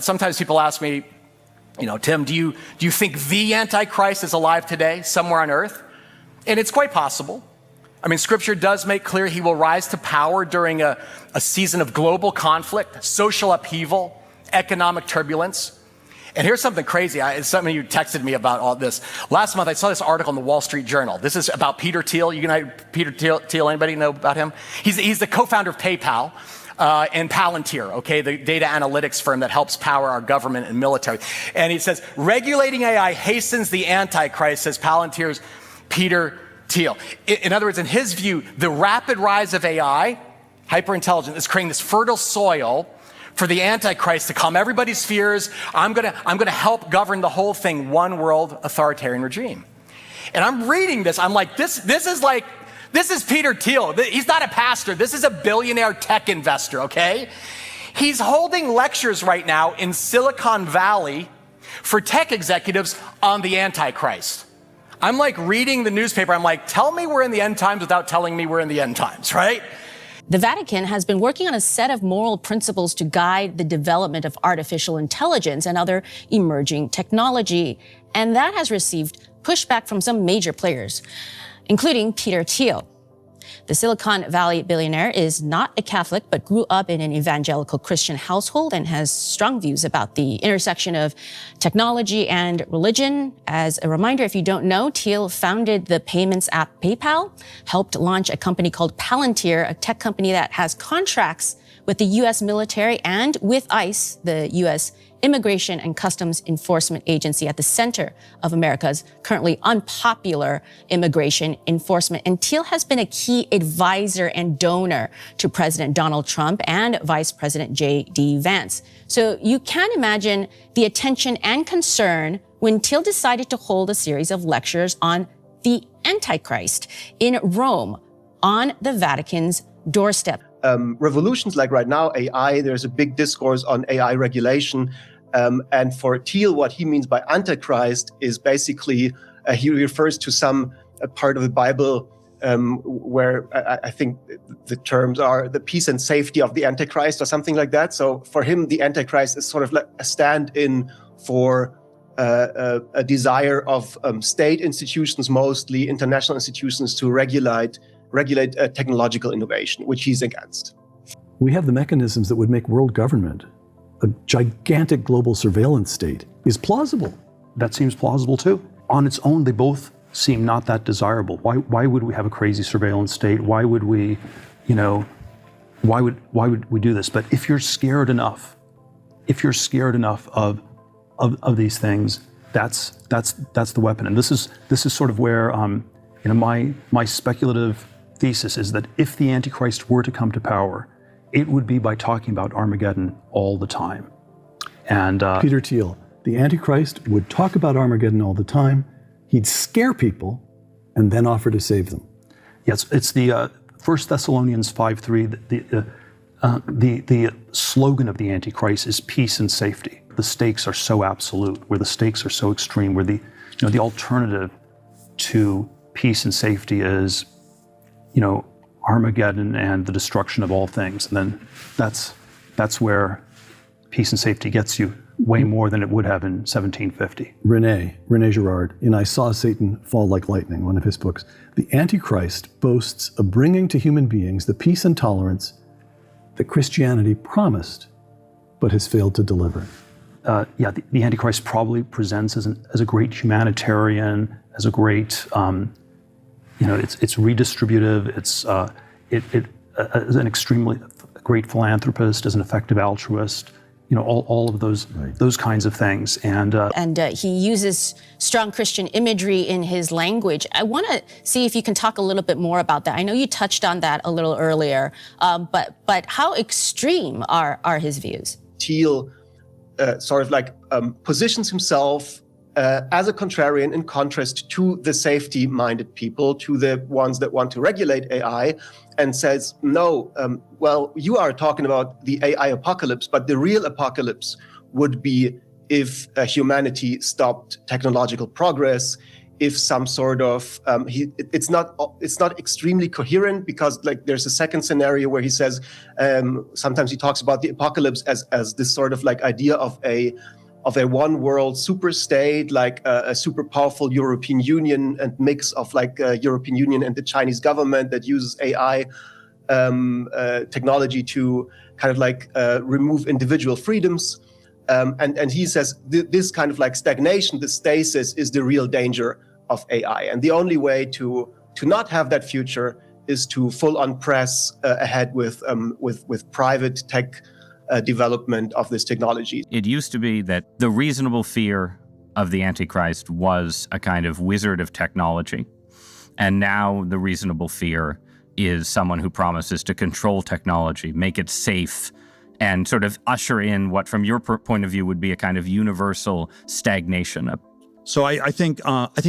Sometimes people ask me, Tim, do you think the Antichrist is alive today, somewhere on earth? And it's quite possible. I mean, Scripture does make clear he will rise to power during a season of global conflict, social upheaval, economic turbulence. And here's something crazy. Some of you texted me about all this. Last month, I saw this article in the Wall Street Journal. This is about Peter Thiel. You know Peter Thiel? Anybody know about him? He's the co-founder of PayPal. And Palantir, okay, the data analytics firm that helps power our government and military. And he says, regulating AI hastens the Antichrist, says Palantir's Peter Thiel. In other words, in his view, the rapid rise of AI, hyperintelligence, is creating this fertile soil for the Antichrist to calm everybody's fears. I'm gonna help govern the whole thing, one world authoritarian regime. And I'm reading this, I'm like, this is Peter Thiel. He's not a pastor. This is a billionaire tech investor, okay? He's holding lectures right now in Silicon Valley for tech executives on the Antichrist. I'm like reading the newspaper. I'm like, tell me we're in the end times without telling me we're in the end times, right? The Vatican has been working on a set of moral principles to guide the development of artificial intelligence and other emerging technology. And that has received pushback from some major players, including Peter Thiel. The Silicon Valley billionaire is not a Catholic, but grew up in an evangelical Christian household and has strong views about the intersection of technology and religion. As a reminder, if you don't know, Thiel founded the payments app PayPal, helped launch a company called Palantir, a tech company that has contracts with the U.S. military and with ICE, the U.S. Immigration and Customs Enforcement Agency, at the center of America's currently unpopular immigration enforcement. And Thiel has been a key advisor and donor to President Donald Trump and Vice President J.D. Vance. So you can imagine the attention and concern when Thiel decided to hold a series of lectures on the Antichrist in Rome on the Vatican's doorstep. Revolutions like right now, AI, there's a big discourse on AI regulation. And for Thiel, what he means by Antichrist is basically, he refers to some part of the Bible where I think the terms are the peace and safety of the Antichrist or something like that. So for him, the Antichrist is sort of like a stand-in for a desire of state institutions, mostly international institutions, to regulate technological innovation, which he's against. We have the mechanisms that would make world government, a gigantic global surveillance state, is plausible. That seems plausible too. On its own, they both seem not that desirable. Why would we have a crazy surveillance state? Why would we, why would we do this? But if you're scared enough of these things, that's the weapon. And this is sort of where my speculative thesis is that if the Antichrist were to come to power, it would be by talking about Armageddon all the time. And Peter Thiel, the Antichrist would talk about Armageddon all the time. He'd scare people and then offer to save them. Yes, it's the 1 Thessalonians 5:3. The slogan of the Antichrist is peace and safety. The stakes are so absolute, where the stakes are so extreme, where the alternative to peace and safety is, Armageddon and the destruction of all things. And then that's where peace and safety gets you way more than it would have in 1750. René Girard, in I Saw Satan Fall Like Lightning, one of his books, the Antichrist boasts of bringing to human beings the peace and tolerance that Christianity promised, but has failed to deliver. The Antichrist probably presents as a great humanitarian, as a great, it's redistributive. It's as an extremely great philanthropist, as an effective altruist. All of those kinds of things. And he uses strong Christian imagery in his language. I want to see if you can talk a little bit more about that. I know you touched on that a little earlier, but how extreme are his views? Thiel positions himself as a contrarian in contrast to the safety-minded people, to the ones that want to regulate AI, and says, no, you are talking about the AI apocalypse, but the real apocalypse would be if humanity stopped technological progress, if some sort of it's not extremely coherent, because like there's a second scenario where he says sometimes he talks about the apocalypse as this sort of like idea of a one world super state, like a super powerful European Union and mix of like European Union and the Chinese government that uses AI technology to kind of like remove individual freedoms. And he says this kind of like stagnation, the stasis, is the real danger of AI. And the only way to not have that future is to full on press ahead with private tech development of this technology. It used to be that the reasonable fear of the Antichrist was a kind of wizard of technology. And now the reasonable fear is someone who promises to control technology, make it safe, and sort of usher in what, from your point of view, would be a kind of universal stagnation. So I think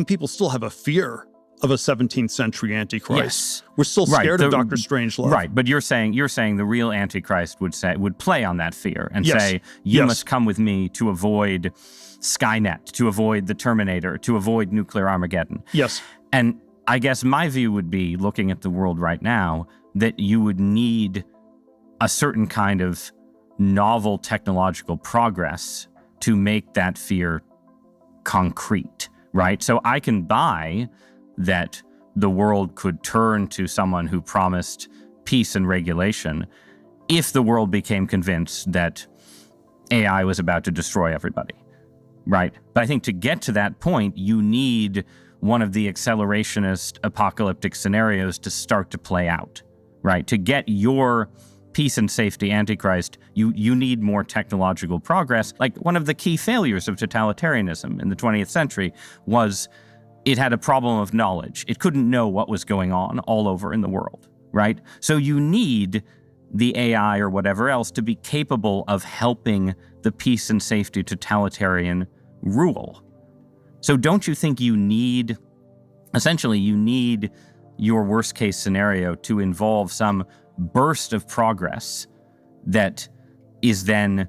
people still have a fear of a 17th century Antichrist. Yes. We're still scared of Dr. Strangelove. Right, but you're saying the real Antichrist would play on that fear and say, you must come with me to avoid Skynet, to avoid the Terminator, to avoid nuclear Armageddon. Yes. And I guess my view would be, looking at the world right now, that you would need a certain kind of novel technological progress to make that fear concrete, right? So I can buy that the world could turn to someone who promised peace and regulation if the world became convinced that AI was about to destroy everybody, right? But I think to get to that point, you need one of the accelerationist apocalyptic scenarios to start to play out, right? To get your peace and safety Antichrist, you need more technological progress. Like, one of the key failures of totalitarianism in the 20th century was it had a problem of knowledge. It couldn't know what was going on all over in the world, right? So you need the AI or whatever else to be capable of helping the peace and safety totalitarian rule. So don't you think you need, essentially, you need your worst case scenario to involve some burst of progress that is then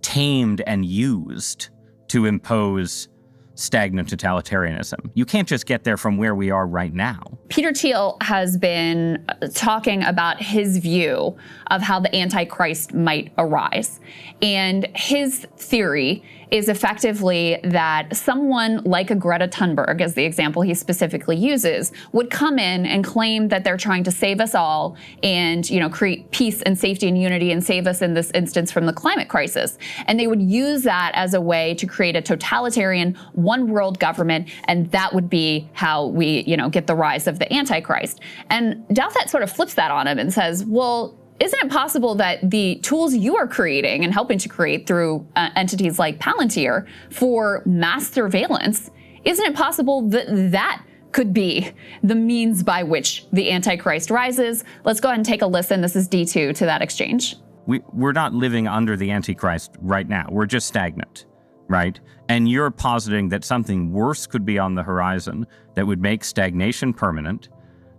tamed and used to impose stagnant totalitarianism? You can't just get there from where we are right now. Peter Thiel has been talking about his view of how the Antichrist might arise. And his theory is effectively that someone like a Greta Thunberg, as the example he specifically uses, would come in and claim that they're trying to save us all and, create peace and safety and unity and save us in this instance from the climate crisis. And they would use that as a way to create a totalitarian one world government. And that would be how we, get the rise of the Antichrist. And Douthat sort of flips that on him and says, well, isn't it possible that the tools you are creating and helping to create through entities like Palantir for mass surveillance, isn't it possible that that could be the means by which the Antichrist rises? Let's go ahead and take a listen. This is D2 to that exchange. We're not living under the Antichrist right now. We're just stagnant, right? And you're positing that something worse could be on the horizon that would make stagnation permanent,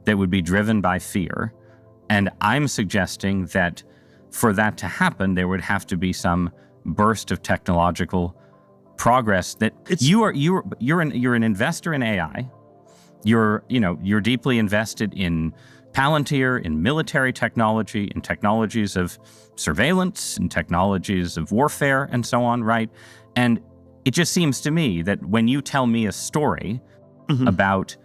that would be driven by fear. And I'm suggesting that for that to happen, there would have to be some burst of technological progress. That you're an investor in AI. You're deeply invested in Palantir, in military technology, in technologies of surveillance, in technologies of warfare, and so on, right? And it just seems to me that when you tell me a story about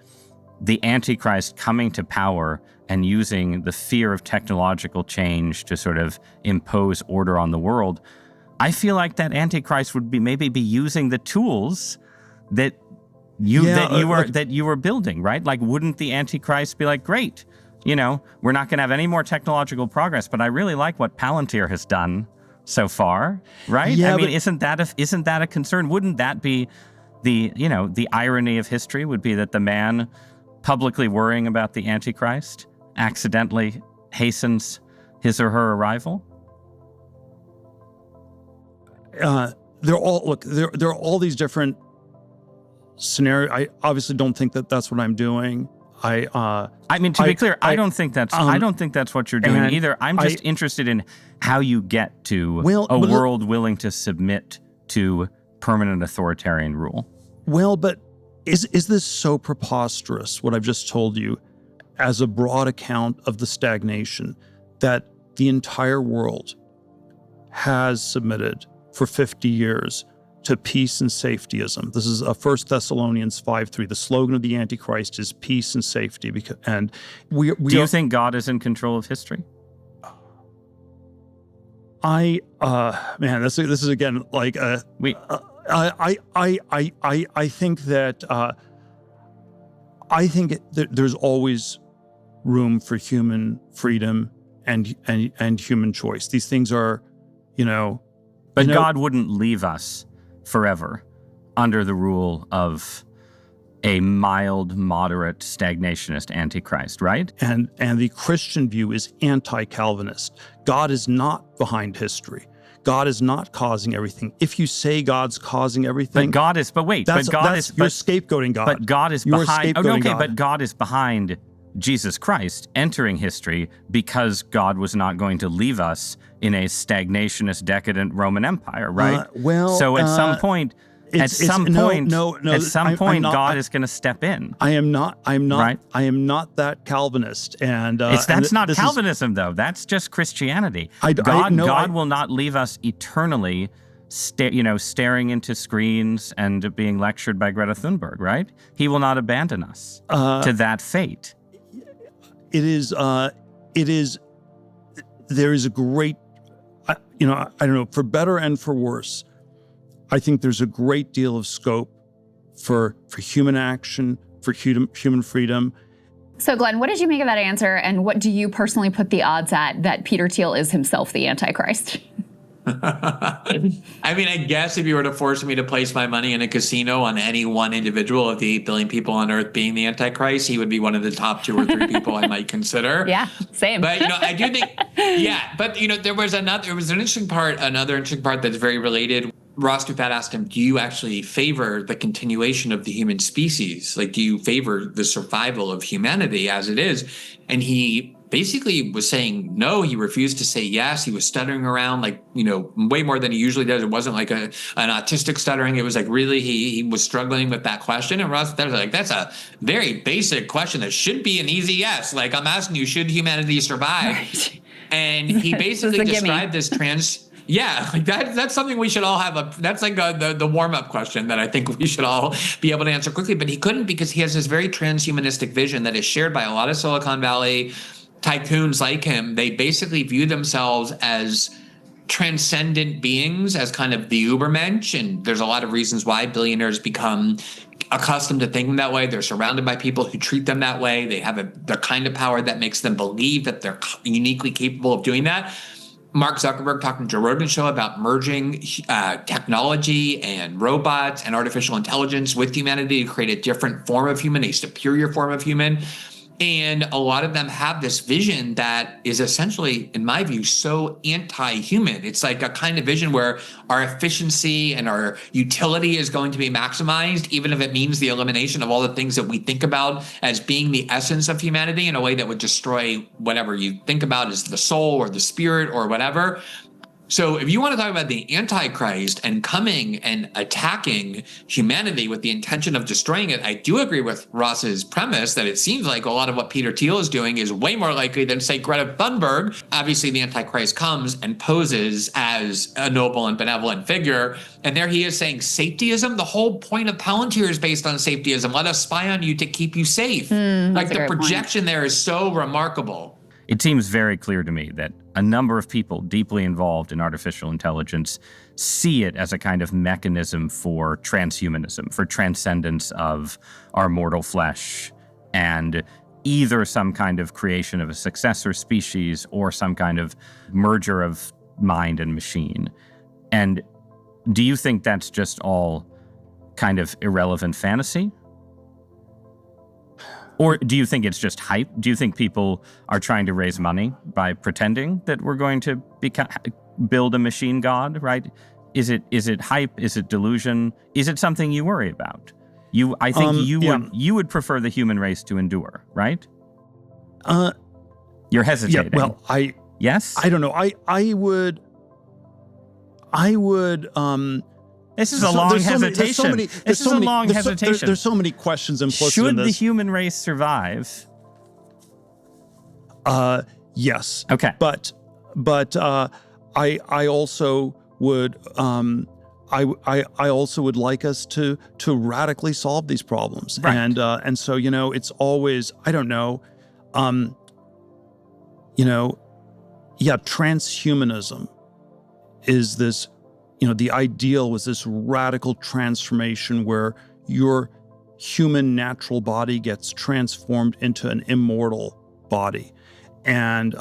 the Antichrist coming to power and using the fear of technological change to sort of impose order on the world, I feel like that Antichrist would maybe be using the tools that you were building, right? Like, wouldn't the Antichrist be like, great, we're not going to have any more technological progress, but I really like what Palantir has done so far, right? Yeah, isn't that a concern? Wouldn't that be the irony of history would be that the man publicly worrying about the Antichrist accidentally hastens his or her arrival? There are all these different scenarios. I obviously don't think that that's what I'm doing. To be clear, I don't think that's what you're doing either. I'm just interested in how you get to a world willing to submit to permanent authoritarian rule. Well, but Is this so preposterous, what I've just told you, as a broad account of the stagnation that the entire world has submitted for 50 years to peace and safetyism? This is 1 Thessalonians 5:3. The slogan of the Antichrist is peace and safety. Do you think God is in control of history? Man, this is again like I think that there's always room for human freedom and human choice. These things are, But God wouldn't leave us forever under the rule of a mild, moderate, stagnationist Antichrist, right? And the Christian view is anti-Calvinist. God is not behind history. God is not causing everything. If you say God's causing everything, you're scapegoating God. But God is behind. But God is behind Jesus Christ entering history because God was not going to leave us in a stagnationist, decadent Roman Empire, right? So at some point, God is going to step in. I am not that Calvinist, and that's not Calvinism, though. That's just Christianity. God will not leave us eternally, staring into screens and being lectured by Greta Thunberg, right? He will not abandon us to that fate. There is a great, I don't know, for better and for worse, I think there's a great deal of scope for human action, for human freedom. So, Glenn, what did you make of that answer, and what do you personally put the odds at that Peter Thiel is himself the Antichrist? I mean, I guess if you were to force me to place my money in a casino on any one individual of the 8 billion people on Earth being the Antichrist, he would be one of the top 2 or 3 people I might consider. Yeah, same. But I do think, But there was another interesting part that's very related. Ross Dufat asked him, do you actually favor the continuation of the human species? Like, do you favor the survival of humanity as it is? And he basically was saying no. He refused to say yes. He was stuttering around way more than he usually does. It wasn't like an autistic stuttering. It was like really he was struggling with that question. And Ross was like, that's a very basic question that should be an easy yes. Like, I'm asking you, should humanity survive? Right. And he basically described this Yeah, that's something we should all have. That's like the warm-up question that I think we should all be able to answer quickly. But he couldn't, because he has this very transhumanistic vision that is shared by a lot of Silicon Valley tycoons like him. They basically view themselves as transcendent beings, as kind of the Ubermensch. And there's a lot of reasons why billionaires become accustomed to thinking that way. They're surrounded by people who treat them that way. They have the kind of power that makes them believe that they're uniquely capable of doing that. Mark Zuckerberg talked on Joe Rogan's show about merging technology and robots and artificial intelligence with humanity to create a different form of human, a superior form of human. And a lot of them have this vision that is essentially, in my view, so anti-human. It's like a kind of vision where our efficiency and our utility is going to be maximized, even if it means the elimination of all the things that we think about as being the essence of humanity in a way that would destroy whatever you think about as the soul or the spirit or whatever. So if you want to talk about the Antichrist and coming and attacking humanity with the intention of destroying it, I do agree with Ross's premise that it seems like a lot of what Peter Thiel is doing is way more likely than, say, Greta Thunberg. Obviously, the Antichrist comes and poses as a noble and benevolent figure. And there he is saying safetyism. The whole point of Palantir is based on safetyism. Let us spy on you to keep you safe. Like, the projection there is so remarkable. It seems very clear to me that a number of people deeply involved in artificial intelligence see it as a kind of mechanism for transhumanism, for transcendence of our mortal flesh, and either some kind of creation of a successor species or some kind of merger of mind and machine. And do you think that's just all kind of irrelevant fantasy? Or do you think it's just hype? Do you think people are trying to raise money by pretending that we're going to build a machine god, right? Is it hype? Is it delusion? Is it something you worry about? I think you would prefer the human race to endure, right? You're hesitating. Yeah, well, yes? I don't know. I would This is a long hesitation. This is a long hesitation. There's so many questions implicit Should in this. the human race survive? Yes. Okay. But I also would I also would like us to radically solve these problems. Right. And so, it's always, I don't know, transhumanism is this, the ideal was this radical transformation where your human natural body gets transformed into an immortal body. And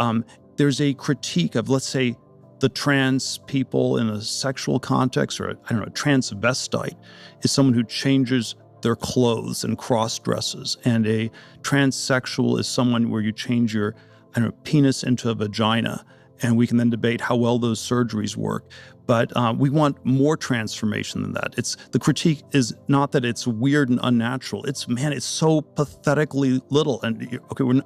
there's a critique of, let's say, the trans people in a sexual context, or a transvestite is someone who changes their clothes and cross-dresses. And a transsexual is someone where you change your, penis into a vagina. And we can then debate how well those surgeries work. But we want more transformation than that. The critique is not that it's weird and unnatural. It's so pathetically little. And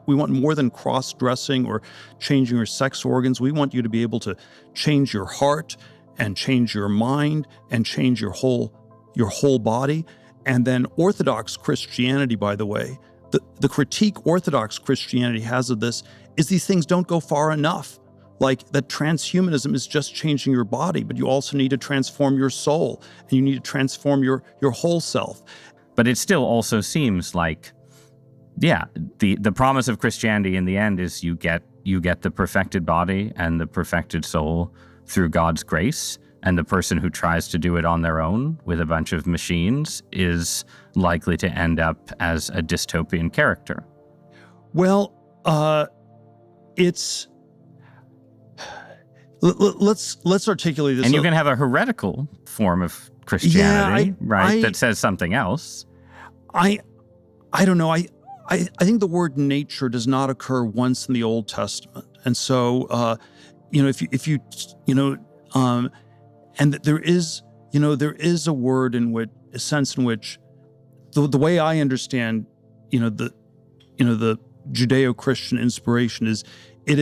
we want more than cross-dressing or changing your sex organs. We want you to be able to change your heart and change your mind and change your whole body. And then Orthodox Christianity, by the way, the critique Orthodox Christianity has of this is these things don't go far enough. Like that transhumanism is just changing your body, but you also need to transform your soul and you need to transform your whole self. But it still also seems like, the promise of Christianity in the end is you get the perfected body and the perfected soul through God's grace. And the person who tries to do it on their own with a bunch of machines is likely to end up as a dystopian character. Well, it's... Let's articulate this. And you can have a heretical form of Christianity, that says something else. I don't know. I think the word nature does not occur once in the Old Testament, and so if you and there is a word in which a sense in which the way I understand the Judeo-Christian inspiration is it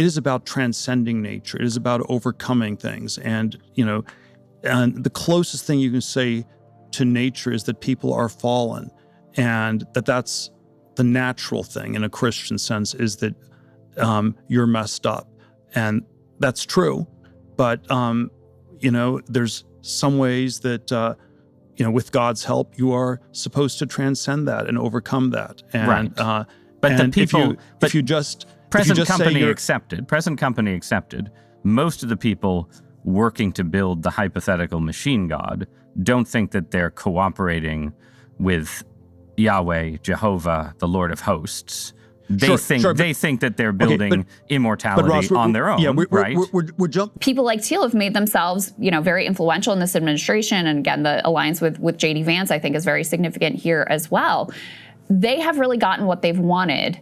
is about transcending nature. It is about overcoming things. And the closest thing you can say to nature is that people are fallen, and that's the natural thing in a Christian sense is that you're messed up. And that's true. But, there's some ways that, with God's help, you are supposed to transcend that and overcome that. And, right. But and the people, if you just present company accepted, most of the people working to build the hypothetical machine god don't think that they're cooperating with Yahweh, Jehovah, the Lord of hosts. They think that they're building immortality on their own, right? People like Thiel have made themselves, very influential in this administration. And again, the alliance with J.D. Vance, I think, is very significant here as well. They have really gotten what they've wanted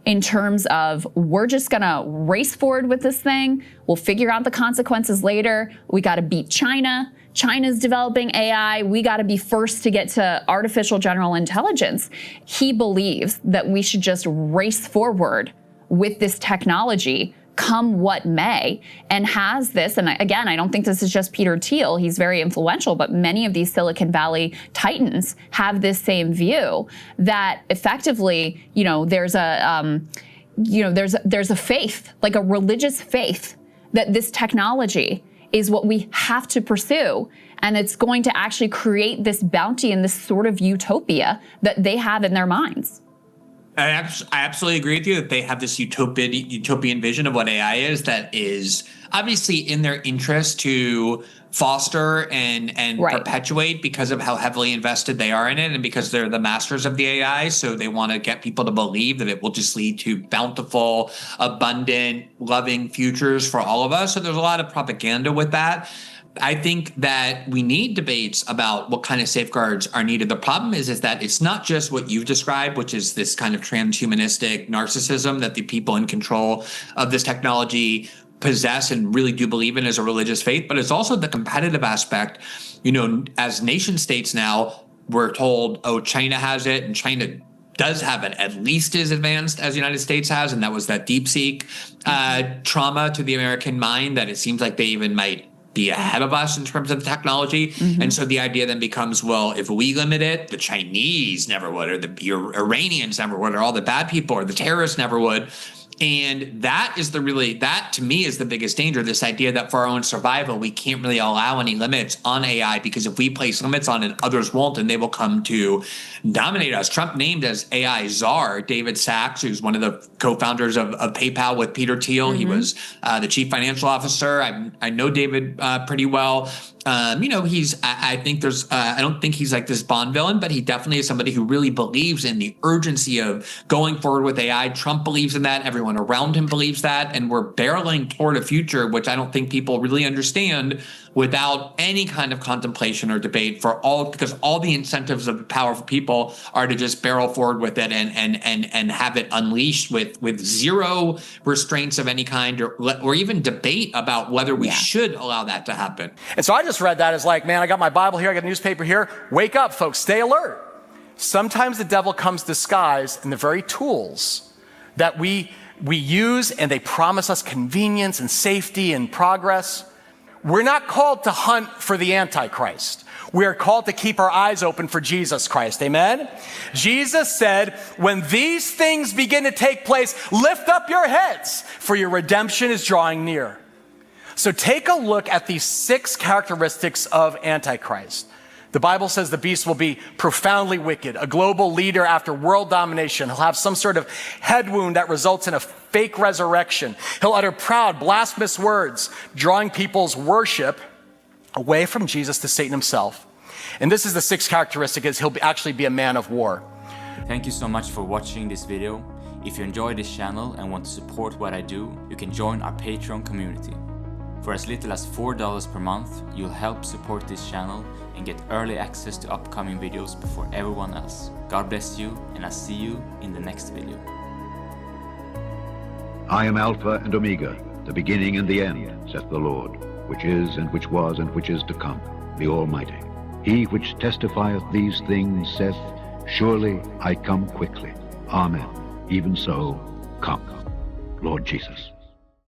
in terms of, we're just going to race forward with this thing. We'll figure out the consequences later. We got to beat China. China's developing AI. We got to be first to get to artificial general intelligence. He believes that we should just race forward with this technology, come what may, and has this, and again, I don't think this is just Peter Thiel, he's very influential, but many of these Silicon Valley titans have this same view that effectively, there's a faith, like a religious faith, that this technology is what we have to pursue, and it's going to actually create this bounty and this sort of utopia that they have in their minds. I absolutely agree with you that they have this utopian vision of what AI is that is obviously in their interest to foster and perpetuate because of how heavily invested they are in it and because they're the masters of the AI. So they want to get people to believe that it will just lead to bountiful, abundant, loving futures for all of us. So there's a lot of propaganda with that. I think that we need debates about what kind of safeguards are needed. The problem is that it's not just what you've described, which is this kind of transhumanistic narcissism that the people in control of this technology possess and really do believe in as a religious faith, but it's also the competitive aspect. As nation states now, we're told, China has it, and China does have it at least as advanced as the United States has, and that was that DeepSeek trauma to the American mind that it seems like they even might be ahead of us in terms of the technology. And so the idea then becomes, well, if we limit it, the Chinese never would, or the Iranians never would, or all the bad people or the terrorists never would. And that to me is the biggest danger, this idea that for our own survival, we can't really allow any limits on AI, because if we place limits on it, others won't, and they will come to dominate us. Trump named as AI czar David Sachs, who's one of the co-founders of PayPal with Peter Thiel. He was the chief financial officer. I know David pretty well. I don't think he's like this Bond villain, but he definitely is somebody who really believes in the urgency of going forward with AI. Trump believes in that. Everyone around him believes that. And we're barreling toward a future, which I don't think people really understand, without any kind of contemplation or debate because all the incentives of powerful people are to just barrel forward with it and have it unleashed with zero restraints of any kind, or even debate about whether we should allow that to happen. And so I just read that as like, man, I got my Bible here, I got a newspaper here. Wake up, folks, stay alert. Sometimes the devil comes disguised in the very tools that we use, and they promise us convenience and safety and progress. We're not called to hunt for the Antichrist. We are called to keep our eyes open for Jesus Christ. Amen? Jesus said, when these things begin to take place, lift up your heads, for your redemption is drawing near. So take a look at these 6 characteristics of Antichrist. The Bible says the beast will be profoundly wicked, a global leader after world domination. He'll have some sort of head wound that results in a fake resurrection. He'll utter proud, blasphemous words, drawing people's worship away from Jesus to Satan himself. And this is the 6th characteristic, is he'll actually be a man of war. Thank you so much for watching this video. If you enjoy this channel and want to support what I do, you can join our Patreon community. For as little as $4 per month, you'll help support this channel and get early access to upcoming videos before everyone else. God bless you, and I'll see you in the next video. I am Alpha and Omega, the beginning and the end, saith the Lord, which is, and which was, and which is to come, the Almighty. He which testifieth these things saith, surely I come quickly. Amen. Even so, come, Lord Jesus.